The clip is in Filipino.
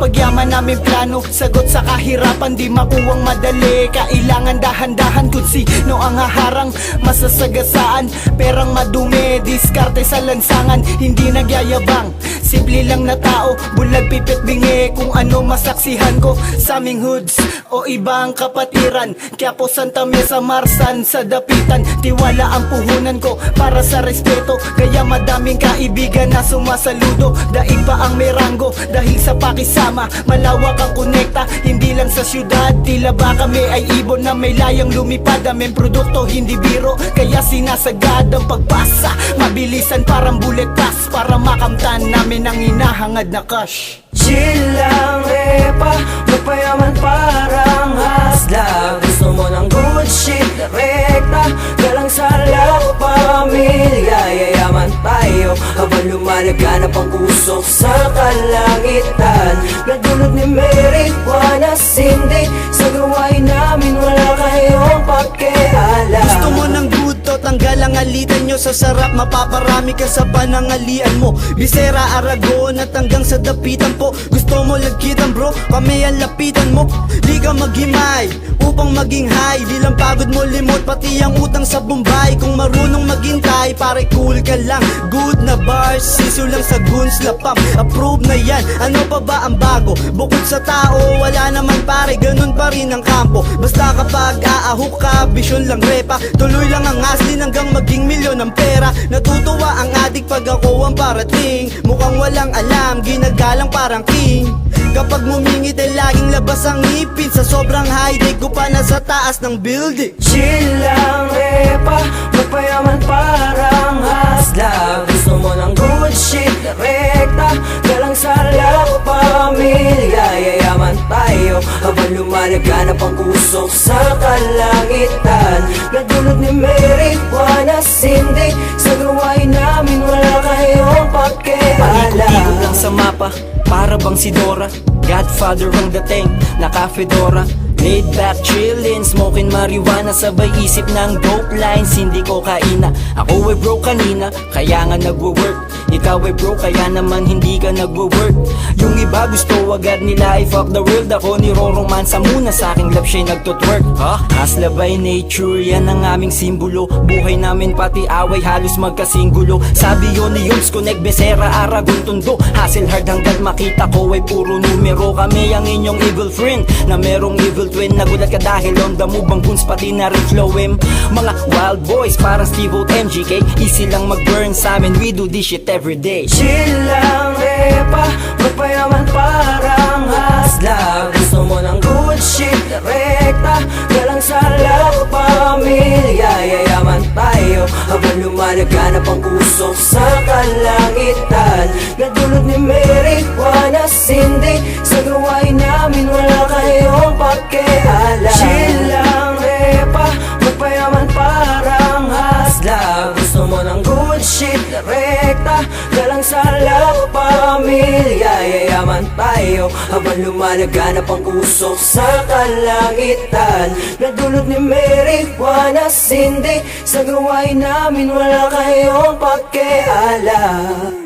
pagyaman namin plano, sagot sa kahirapan di makuwang madali. Kailangan dahan-dahan kung sino ang haharang, masasagasaan, perang madumi, diskarte sa lansangan, hindi nagyayabang. Simple lang na tao, bulag pipit bingi, kung ano masaksihan ko sa aming hoods o ibang kapatiran. Quiapo, Santa Mesa, Marsan, sa dapitan, tiwala ang puhunan ko para sa respeto. Kaya madaming kaibigan na sumasaludo, daig pa ang meranggo dahil sa pakisama. Malawak ang konekta, hindi lang sa syudad, tila ba kami ay ibon na may layang lumipad. Aming produkto hindi biro, kaya sinasagad ang pagbasa, mabilisan parang bullet pass, para makamtan namin ang hinahangad na cash. Chill lang, repa, magpayaman parang hasla. Gusto mo ng good shit, direkta, galang sa lahat pamilya. Yayaman tayo habang lumalaganap ang usok sa kalangitan. Nagdulot ni Mary Juana Cindy, sa gawain namin wala kayong pakialam. Gusto mo ng guto, tanggal ang alitan nyo, sa sarap mapaparami ka sa panangalian mo. Bisera, Aragon at hanggang sa dapitan po. Gusto mo lagkitan bro, kami ang lapitan mo. Di ka maghimay upang maging high, di lang pagod mo limot, pati ang utang sa Bombay. Kung marunong maghintay, pare cool ka lang. Good na bars, siso lang sa guns lapam, approve na yan, ano pa ba ang bago? Bukod sa tao, wala naman pare, ganun pa rin ang kampo. Basta kapag aahok ka, vision lang repa, tuloy lang ang aslin hanggang maging milyon ang pera. Natutuwa ang adik pag ako ang parating, mukhang walang alam, ginagalang parang king. Kapag ngumingit ay laging labas ang ngipin, sa sobrang high day ko pa nasa taas ng building. Chill lang, repa, magpayaman parang hasla. Gusto mo ng good shit, direkta, galang sa lahat pamilya. Yayaman tayo habang lumalaganap ang usok sa kalangitan. Nagdulot ni Mary Juana Cindy, sa gawain namin wala kayong pakialam. Ikot-ikot lang sa mapa, para bang si Dora, Godfather ang dating, naka-fedora. Laid back, chillin', smoking marijuana, sabay isip ng dope lines, hindi ko kaina. Ako ay broke kanina, kaya nga nagwo-work. Ikaw ay broke, kaya naman hindi ka nagwo-work. Yung iba gusto agad nila i-fuck the world, ako niro-romansa muna, sa aking love siya'y nagtutwerk. Hustler by nature, yan ang aming simbolo. Buhay namin pati away, halos magkasinggulo. Sabi yun ni Yums, Connect, Becerra, Aragon, Tondo. Hustle hard hanggang makita ko ay puro numero. Kami ang inyong evil friend, na merong evil twin. Nagulat ka dahil on the move ang guns, pati na rin flow him. Mga wild boys parang Steve O, MGK, easy lang mag-burn sa amin, we do this shit every day. Chill lang, repa, magpayaman parang hasla. Gusto mo ng good shit, direkta, galang sa lahat pamilya. Yayaman tayo habang lumalaganap ang usok sa kalangitan. Nagdulot ni Mary Juana Cindy, sa gawain namin wala kayong pakialam. Chill lang, repa, magpayaman parang hasla. Gusto mo ng good shit, direkta, galang sa lahat pamilya. Yayaman tayo habang lumalaganap ang usok sa kalangitan. Nagdulot ni Mary Juana Cindy, sa gawain namin wala kayong pakialam.